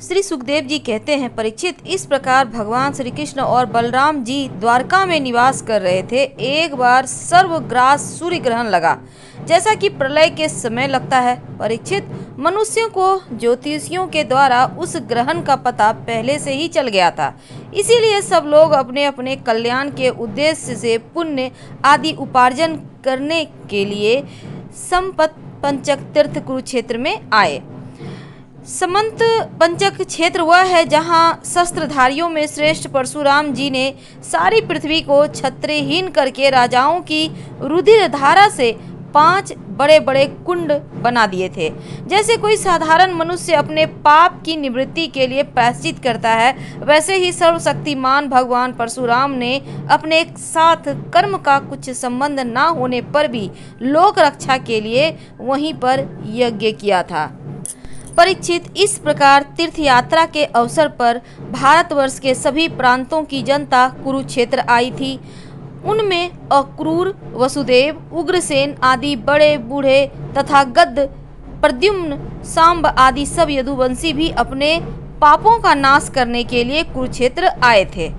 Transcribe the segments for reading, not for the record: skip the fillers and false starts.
श्री सुखदेव जी कहते हैं, परीक्षित, इस प्रकार भगवान श्री कृष्ण और बलराम जी द्वारका में निवास कर रहे थे। एक बार सर्वग्रास सूर्य ग्रहण लगा, जैसा कि प्रलय के समय लगता है। परीक्षित, मनुष्यों को ज्योतिषियों के द्वारा उस ग्रहण का पता पहले से ही चल गया था। इसीलिए सब लोग अपने अपने कल्याण के उद्देश्य से पुण्य आदि उपार्जन करने के लिए संपत पंचक तीर्थ कुरुक्षेत्र में आए। समंत पंचक क्षेत्र वह है जहाँ शस्त्रधारियों में श्रेष्ठ परशुराम जी ने सारी पृथ्वी को छत्रहीन करके राजाओं की रुधिर धारा से 5 बड़े बड़े कुंड बना दिए थे। जैसे कोई साधारण मनुष्य अपने पाप की निवृत्ति के लिए प्रायश्चित करता है, वैसे ही सर्वशक्तिमान भगवान परशुराम ने अपने साथ कर्म का कुछ संबंध न होने पर भी लोक रक्षा के लिए वहीं पर यज्ञ किया था। परीक्षित, इस प्रकार तीर्थ यात्रा के अवसर पर भारतवर्ष के सभी प्रांतों की जनता कुरुक्षेत्र आई थी। उनमें अक्रूर, वसुदेव, उग्रसेन आदि बड़े बूढ़े तथा गद्द, प्रद्युम्न, सांब आदि सब यदुवंशी भी अपने पापों का नाश करने के लिए कुरुक्षेत्र आए थे।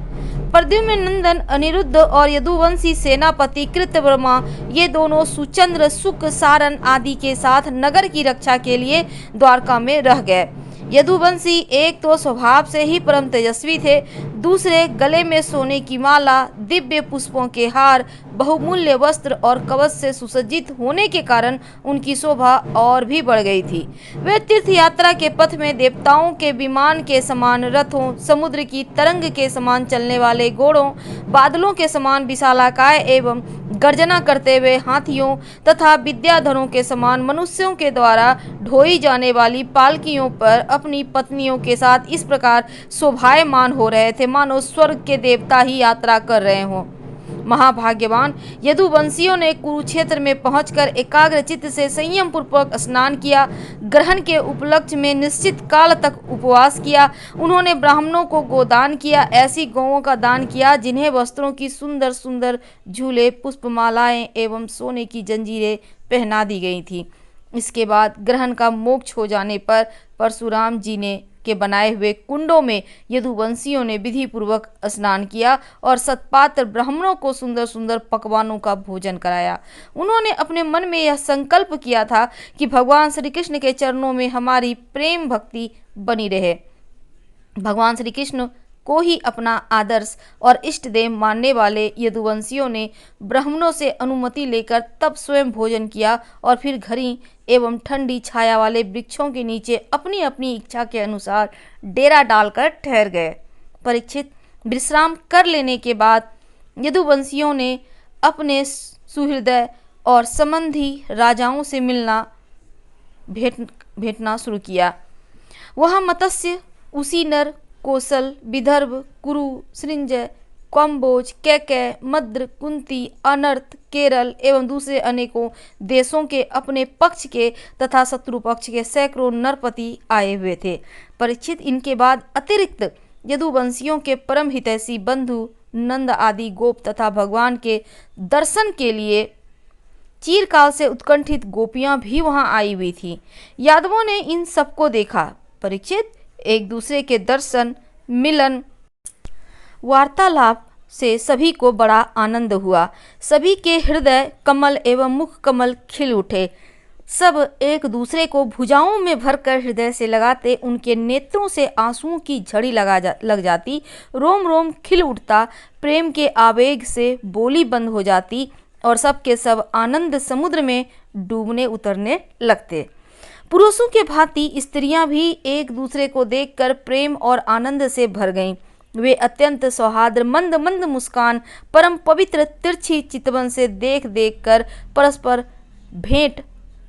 प्रद्युम्न नंदन अनिरुद्ध और यदुवंशी सेनापति कृतवर्मा, ये दोनों सुचंद्र, सुक, सारन आदि के साथ नगर की रक्षा के लिए द्वारका में रह गए। यदुवंशी एक तो स्वभाव से ही परम तेजस्वी थे, दूसरे गले में सोने की माला, दिव्य पुष्पों के हार, बहुमूल्य वस्त्र और कवच से सुसज्जित होने के कारण उनकी शोभा और भी बढ़ गई थी। वे तीर्थ यात्रा के पथ में देवताओं के विमान के समान रथों, समुद्र की तरंग के समान चलने वाले घोड़ों, बादलों के समान विशालाकाय एवं गर्जना करते हुए हाथियों तथा विद्याधरों के समान मनुष्यों के द्वारा ढोई जाने वाली पालकियों पर अपनी पत्नियों के साथ इस प्रकार शोभायमान हो रहे थे मानो स्वर्ग के देवता ही यात्रा कर रहे हों। महाभाग्यवान यदुवंशियों ने कुरुक्षेत्र में पहुंचकर एकाग्र चित्त से संयम पूर्वक स्नान किया। ग्रहण के उपलक्ष्य में निश्चित काल तक उपवास किया। उन्होंने ब्राह्मणों को गोदान किया, ऐसी गौओं का दान किया जिन्हें वस्त्रों की सुंदर सुंदर झूले, पुष्पमालाएं एवं सोने की जंजीरें पहना दी गई थी। इसके बाद ग्रहण का मोक्ष हो जाने पर परशुराम जी ने के बनाए हुए कुंडों में यदुवंशियों ने विधि पूर्वक स्नान किया और सत्पात्र ब्राह्मणों को सुंदर सुंदर पकवानों का भोजन कराया। उन्होंने अपने मन में यह संकल्प किया था कि भगवान श्री कृष्ण के चरणों में हमारी प्रेम भक्ति बनी रहे। भगवान श्री कृष्ण को ही अपना आदर्श और इष्ट देव मानने वाले यदुवंशियों ने ब्राह्मणों से अनुमति लेकर तब स्वयं भोजन किया और फिर घनी एवं ठंडी छाया वाले वृक्षों के नीचे अपनी अपनी इच्छा के अनुसार डेरा डालकर ठहर गए। परीक्षित, विश्राम कर लेने के बाद यदुवंशियों ने अपने सुहृदय और संबंधी राजाओं से मिलना भेंटना शुरू किया। वहाँ मत्स्य, उसीनर, कौशल, विदर्भ, कुरु, सृंजय, कम्बोज, कैकेय, मद्र, कुंती, अनर्त, केरल एवं दूसरे अनेकों देशों के अपने पक्ष के तथा शत्रु पक्ष के सैकड़ों नरपति आए हुए थे। परीक्षित, इनके बाद अतिरिक्त यदुवंशियों के परम हितैषी बंधु नंद आदि गोप तथा भगवान के दर्शन के लिए चिरकाल से उत्कंठित गोपियां भी वहां आई हुई थी। यादवों ने इन सबको देखा। परीक्षित, एक दूसरे के दर्शन, मिलन, वार्तालाप से सभी को बड़ा आनंद हुआ। सभी के हृदय कमल एवं मुख कमल खिल उठे। सब एक दूसरे को भुजाओं में भरकर हृदय से लगाते, उनके नेत्रों से आंसुओं की झड़ी लग जाती, रोम रोम खिल उठता, प्रेम के आवेग से बोली बंद हो जाती और सब के सब आनंद समुद्र में डूबने उतरने लगते। पुरुषों के भांति स्त्रियां भी एक दूसरे को देखकर प्रेम और आनंद से भर गईं। वे अत्यंत सौहार्द, मंद मंद मुस्कान, परम पवित्र तिरछी चितवन से देख देख कर परस्पर भेंट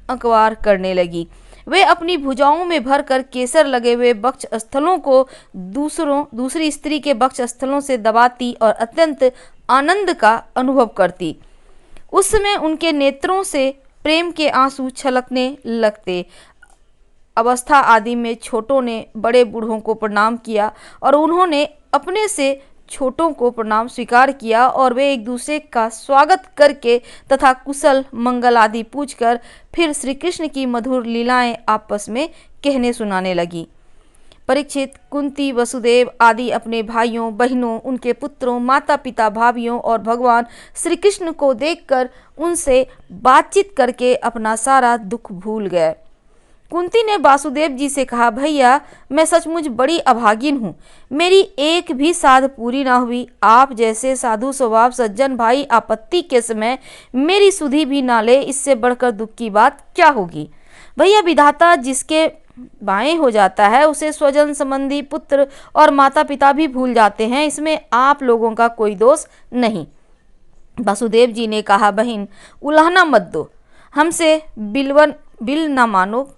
अंकवार करने लगी। वे अपनी भुजाओं में भरकर केसर लगे हुए वक्ष स्थलों को दूसरी स्त्री के वक्ष स्थलों से दबाती और अत्यंत आनंद का अनुभव करती। उस समय उनके नेत्रों से प्रेम के आंसू छलकने लगते। अवस्था आदि में छोटों ने बड़े बूढ़ों को प्रणाम किया और उन्होंने अपने से छोटों को प्रणाम स्वीकार किया और वे एक दूसरे का स्वागत करके तथा कुशल मंगल आदि पूछकर फिर श्री कृष्ण की मधुर लीलाएं आपस में कहने सुनाने लगी। परीक्षित, कुंती, वसुदेव आदि अपने भाइयों, बहनों, उनके पुत्रों, माता पिता, भाभियों और भगवान श्री कृष्ण को देखकर उनसे बातचीत करके अपना सारा दुख भूल गए। कुंती ने वासुदेव जी से कहा, भैया मैं सचमुच बड़ी अभागिन हूँ, मेरी एक भी साध पूरी ना हुई। आप जैसे साधु स्वभाव सज्जन भाई आपत्ति के समय मेरी सुधि भी ना ले, इससे बढ़कर दुख की बात क्या होगी। भैया विधाता जिसके बाएं हो जाता है उसे स्वजन संबंधी, पुत्र और माता पिता भी भूल जाते हैं, इसमें आप लोगों का कोई दोष नहीं। वासुदेव जी ने कहा, बहन उलाहना मत दो, हमसे बिल ना मानो,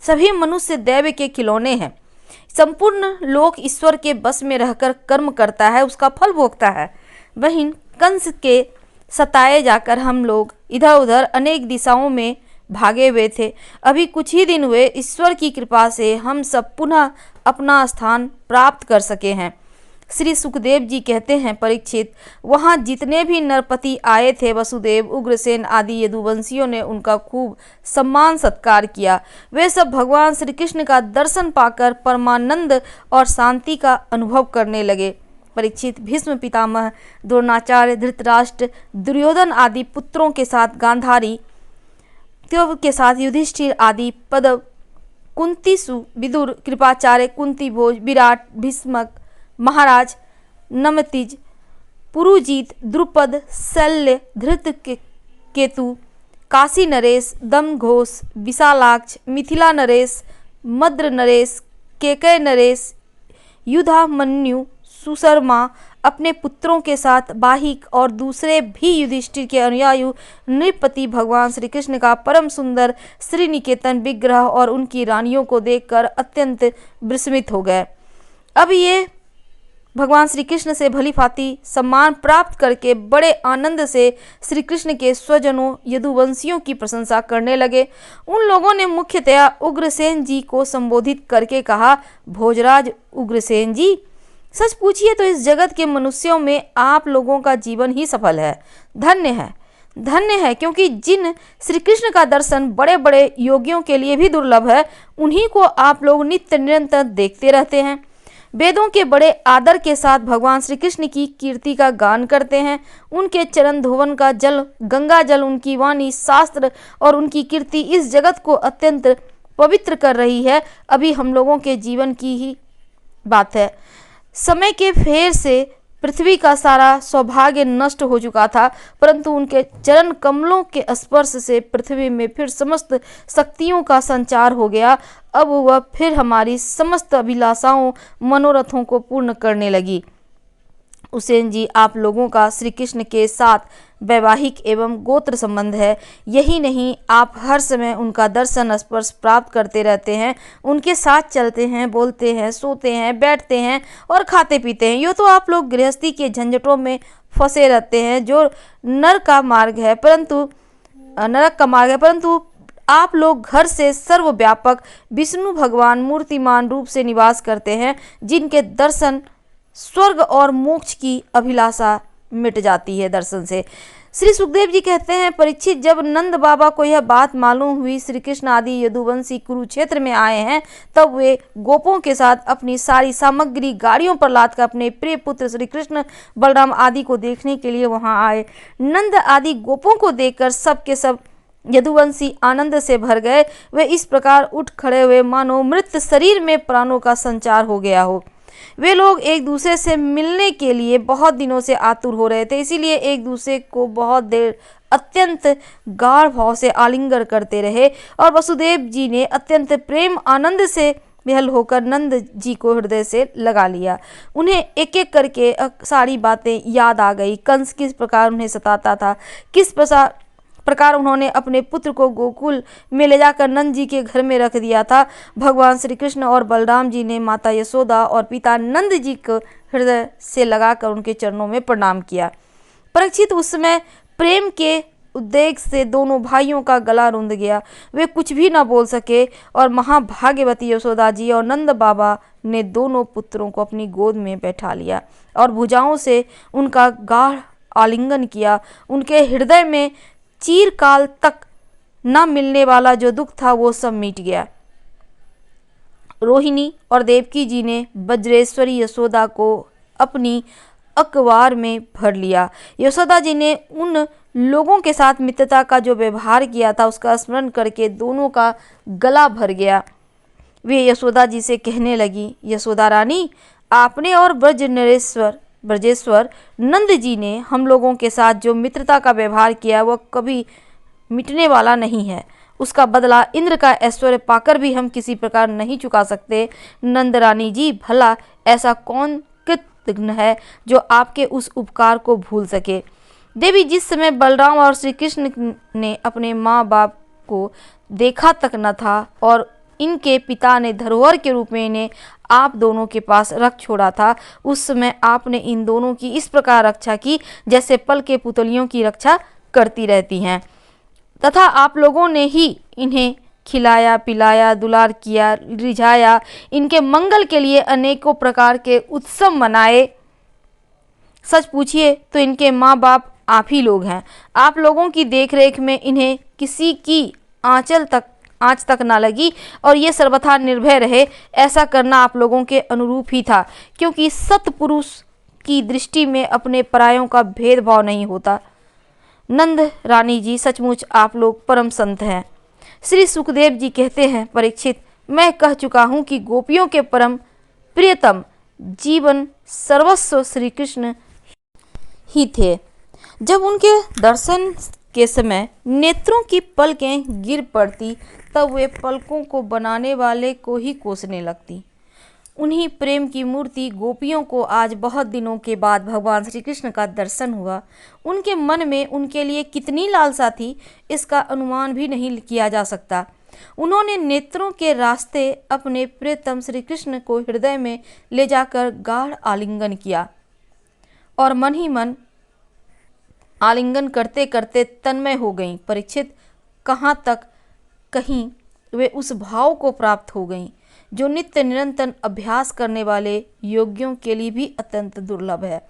सभी मनुष्य दैव के खिलौने हैं। संपूर्ण लोक ईश्वर के बस में रहकर कर्म करता है, उसका फल भोगता है। बहन कंस के सताए जाकर हम लोग इधर उधर अनेक दिशाओं में भागे हुए थे। अभी कुछ ही दिन हुए, ईश्वर की कृपा से हम सब पुनः अपना स्थान प्राप्त कर सके हैं। श्री सुखदेव जी कहते हैं, परीक्षित, वहाँ जितने भी नरपति आए थे, वसुदेव, उग्रसेन आदि यदुवंशियों ने उनका खूब सम्मान सत्कार किया। वे सब भगवान श्री कृष्ण का दर्शन पाकर परमानंद और शांति का अनुभव करने लगे। परीक्षित, भीष्म पितामह, द्रोणाचार्य, धृतराष्ट्र, दुर्योधन आदि पुत्रों के साथ गांधारी के साथ युधिष्ठिर आदि पदव, कुंतीसु, विदुर, कृपाचार्य, कुंती भोज, विराट, भीष्मक, महाराज, नमतिज, पुरुजीत, द्रुपद, शल्य, धृत केतु, काशी नरेश, दम घोष, विशालाक्ष, मिथिला नरेश, मद्र नरेश, केकय नरेश, युधामन्यु, सुशर्मा अपने पुत्रों के साथ बाहिक और दूसरे भी युधिष्ठिर के अनुयायी नृपति भगवान श्री कृष्ण का परम सुंदर श्री निकेतन विग्रह और उनकी रानियों को देखकर अत्यंत विस्मित हो गए। अब ये भगवान श्री कृष्ण से भली भांति सम्मान प्राप्त करके बड़े आनंद से श्री कृष्ण के स्वजनों यदुवंशियों की प्रशंसा करने लगे। उन लोगों ने मुख्यतया उग्रसेन जी को संबोधित करके कहा, भोजराज उग्रसेन जी, सच पूछिए तो इस जगत के मनुष्यों में आप लोगों का जीवन ही सफल है। धन्य है, क्योंकि जिन श्री कृष्ण का दर्शन बड़े बड़े योगियों के लिए भी दुर्लभ है, उन्हीं को आप लोग नित्य निरंतर देखते रहते हैं। वेदों के बड़े आदर के साथ भगवान श्री कृष्ण की कीर्ति का गान करते हैं। उनके चरण धोवन का जल, गंगा जल, उनकी वाणी, शास्त्र और उनकी कीर्ति इस जगत को अत्यंत पवित्र कर रही है। अभी हम लोगों के जीवन की ही बात है। समय के फेर से पृथ्वी का सारा सौभाग्य नष्ट हो चुका था, परंतु उनके चरण कमलों के स्पर्श से पृथ्वी में फिर समस्त शक्तियों का संचार हो गया। अब वह फिर हमारी समस्त अभिलाषाओं, मनोरथों को पूर्ण करने लगी। उसेन जी, आप लोगों का श्री कृष्ण के साथ वैवाहिक एवं गोत्र संबंध है। यही नहीं, आप हर समय उनका दर्शन स्पर्श प्राप्त करते रहते हैं, उनके साथ चलते हैं, बोलते हैं, सोते हैं, बैठते हैं और खाते पीते हैं। यो तो आप लोग गृहस्थी के झंझटों में फंसे रहते हैं, जो नरक का मार्ग है, परंतु आप लोग घर से सर्वव्यापक विष्णु भगवान मूर्तिमान रूप से निवास करते हैं, जिनके दर्शन स्वर्ग और मोक्ष की अभिलाषा मिट जाती है दर्शन से। श्री सुखदेव जी कहते हैं, परीक्षित, जब नंद बाबा को यह बात मालूम हुई श्री कृष्ण आदि यदुवंशी कुरुक्षेत्र में आए हैं, तब वे गोपों के साथ अपनी सारी सामग्री गाड़ियों पर लादकर अपने प्रिय पुत्र श्री कृष्ण, बलराम आदि को देखने के लिए वहां आए। नंद आदि गोपों को देखकर सब के सब यदुवंशी आनंद से भर गए। वे इस प्रकार उठ खड़े हुए मानो मृत शरीर में प्राणों का संचार हो गया हो। वे लोग एक दूसरे से मिलने के लिए बहुत दिनों से आतुर हो रहे थे, इसीलिए एक दूसरे को बहुत देर अत्यंत गाढ़ भाव से आलिंगन करते रहे और वसुदेव जी ने अत्यंत प्रेम आनंद से विहल होकर नंद जी को हृदय से लगा लिया। उन्हें एक एक करके सारी बातें याद आ गई। कंस किस प्रकार उन्हें सताता था, किस प्रकार उन्होंने अपने पुत्र को गोकुल में ले जाकर नंद जी के घर में रख दिया था। भगवान श्री कृष्ण और बलराम जी ने माता यशोदा और पिता नंद जी को हृदय से लगाकर उनके चरणों में प्रणाम किया। परीक्षित, उस समय प्रेम के उद्वेग से दोनों भाइयों का गला रुंध गया। वे कुछ भी न बोल सके और महाभाग्यवती यशोदा जी और नंद बाबा ने दोनों पुत्रों को अपनी गोद में बैठा लिया और भुजाओं से उनका गाढ़ आलिंगन किया। उनके हृदय में चिरकाल तक न मिलने वाला जो दुख था वो सब मिट गया। रोहिणी और देवकी जी ने वज्रेश्वरी यशोदा को अपनी अखबार में भर लिया। यशोदा जी ने उन लोगों के साथ मित्रता का जो व्यवहार किया था उसका स्मरण करके दोनों का गला भर गया। वे यशोदा जी से कहने लगी, यशोदा रानी, आपने और ब्रजेश्वर नंद जी ने हम लोगों के साथ जो मित्रता का व्यवहार किया वह कभी मिटने वाला नहीं है। उसका बदला इंद्र का ऐश्वर्य पाकर भी हम किसी प्रकार नहीं चुका सकते। नंद रानी जी, भला ऐसा कौन कृतघ्न है जो आपके उस उपकार को भूल सके। देवी, जिस समय बलराम और श्री कृष्ण ने अपने माँ बाप को देखा तक न था और इनके पिता ने धरोहर के रूप में इन्हें आप दोनों के पास रख छोड़ा था, उस समय आपने इन दोनों की इस प्रकार रक्षा की जैसे पल के पुतलियों की रक्षा करती रहती हैं, तथा आप लोगों ने ही इन्हें खिलाया पिलाया दुलार किया रिझाया, इनके मंगल के लिए अनेकों प्रकार के उत्सव मनाए। सच पूछिए तो इनके माँ बाप आप ही लोग हैं। आप लोगों की देखरेख में इन्हें किसी की आँच तक ना लगी और ये सर्वथा निर्भय रहे, ऐसा करना आप लोगों के अनुरूप ही था, क्योंकि सत्पुरुष की दृष्टि में अपने परायों का भेदभाव नहीं होता। नंद रानी जी, सचमुच आप लोग परम संत हैं। श्री सुखदेव जी कहते हैं, परीक्षित, मैं कह चुका हूँ कि गोपियों के परम प्रियतम जीवन सर्वस्व श्री कृष्ण ही थे। जब उनके दर्शन के समय नेत्रों की पलकें गिर पड़ती तब वे पलकों को बनाने वाले को ही कोसने लगती। उन्हीं प्रेम की मूर्ति गोपियों को आज बहुत दिनों के बाद भगवान श्री कृष्ण का दर्शन हुआ। उनके मन में उनके लिए कितनी लालसा थी, इसका अनुमान भी नहीं किया जा सकता। उन्होंने नेत्रों के रास्ते अपने प्रियतम श्री कृष्ण को हृदय में ले जाकर गाढ़ आलिंगन किया और मन ही मन आलिंगन करते करते तन्मय हो गईं। परीक्षित, कहाँ तक कहीं वे उस भाव को प्राप्त हो गईं जो नित्य निरंतर अभ्यास करने वाले योगियों के लिए भी अत्यंत दुर्लभ है।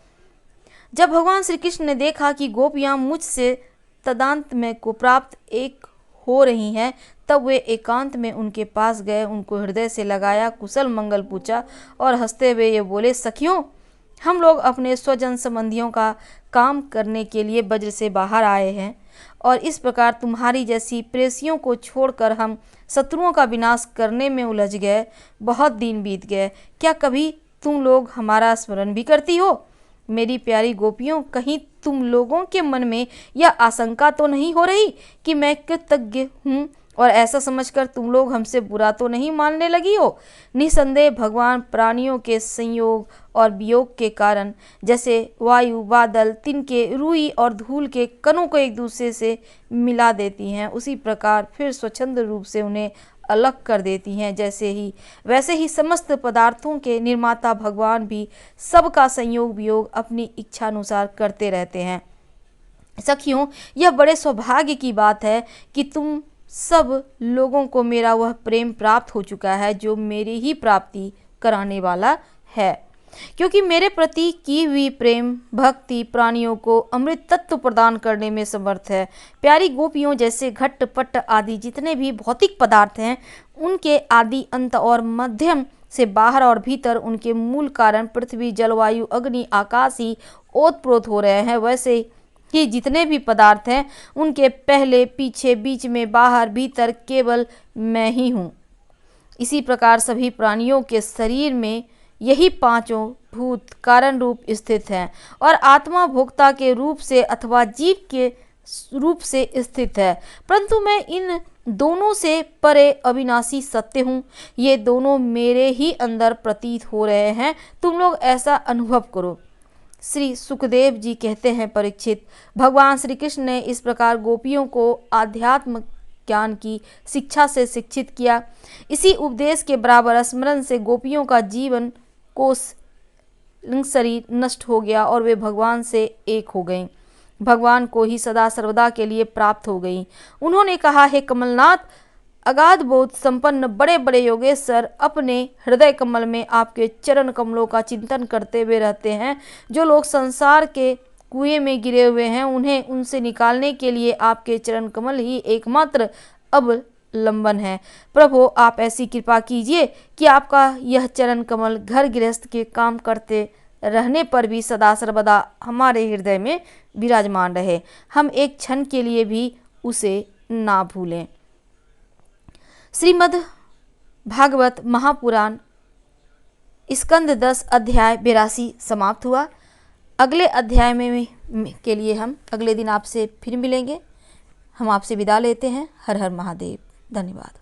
जब भगवान श्री कृष्ण ने देखा कि गोपियां मुझसे तदांत में को प्राप्त एक हो रही हैं, तब वे एकांत में उनके पास गए, उनको हृदय से लगाया, कुशल मंगल पूछा और हंसते हुए ये बोले, सखियों, हम लोग अपने स्वजन संबंधियों का काम करने के लिए वज्र से बाहर आए हैं और इस प्रकार तुम्हारी जैसी प्रेयसियों को छोड़कर हम शत्रुओं का विनाश करने में उलझ गए। बहुत दिन बीत गए, क्या कभी तुम लोग हमारा स्मरण भी करती हो? मेरी प्यारी गोपियों, कहीं तुम लोगों के मन में यह आशंका तो नहीं हो रही कि मैं कृतज्ञ हूँ और ऐसा समझकर तुम लोग हमसे बुरा तो नहीं मानने लगी हो? निसंदेह भगवान प्राणियों के संयोग और वियोग के कारण जैसे वायु, बादल, तिनके, रुई और धूल के कणों को एक दूसरे से मिला देती हैं, उसी प्रकार फिर स्वच्छंद रूप से उन्हें अलग कर देती हैं। वैसे ही समस्त पदार्थों के निर्माता भगवान भी सबका संयोग वियोग अपनी इच्छा अनुसार करते रहते हैं। सखियों, यह बड़े सौभाग्य की बात है कि तुम सब लोगों को मेरा वह प्रेम प्राप्त हो चुका है जो मेरी ही प्राप्ति कराने वाला है, क्योंकि मेरे प्रति की हुई प्रेम भक्ति प्राणियों को अमृत तत्व प्रदान करने में समर्थ है। प्यारी गोपियों, जैसे घट पट आदि जितने भी भौतिक पदार्थ हैं, उनके आदि अंत और मध्यम से बाहर और भीतर उनके मूल कारण पृथ्वी, जलवायु, अग्नि, आकाश ही ओतप्रोत हो रहे हैं, वैसे कि जितने भी पदार्थ हैं उनके पहले, पीछे, बीच में, बाहर, भीतर केवल मैं ही हूँ। इसी प्रकार सभी प्राणियों के शरीर में यही पांचों भूत कारण रूप स्थित हैं और आत्मा भोक्ता के रूप से अथवा जीव के रूप से स्थित है, परंतु मैं इन दोनों से परे अविनाशी सत्य हूँ। ये दोनों मेरे ही अंदर प्रतीत हो रहे हैं, तुम लोग ऐसा अनुभव करो। श्री सुखदेव जी कहते हैं, परीक्षित, भगवान श्री कृष्ण ने इस प्रकार गोपियों को आध्यात्म ज्ञान की शिक्षा से शिक्षित किया। इसी उपदेश के बराबर स्मरण से गोपियों का जीवन कोश शरीर नष्ट हो गया और वे भगवान से एक हो गईं, भगवान को ही सदा सर्वदा के लिए प्राप्त हो गईं। उन्होंने कहा, हे कमलनाथ, अगाध बोध संपन्न बड़े बड़े योगेश्वर अपने हृदय कमल में आपके चरण कमलों का चिंतन करते हुए रहते हैं। जो लोग संसार के कुएं में गिरे हुए हैं, उन्हें उनसे निकालने के लिए आपके चरण कमल ही एकमात्र अब लंबन है। प्रभु आप ऐसी कृपा कीजिए कि आपका यह चरण कमल घर गृहस्थ के काम करते रहने पर भी सदा सर्वदा हमारे हृदय में विराजमान रहे, हम एक क्षण के लिए भी उसे ना भूलें। श्रीमद् भागवत महापुराण स्कंद 10 अध्याय 82 समाप्त हुआ। अगले अध्याय में के लिए हम अगले दिन आपसे फिर मिलेंगे। हम आपसे विदा लेते हैं। हर हर महादेव। धन्यवाद।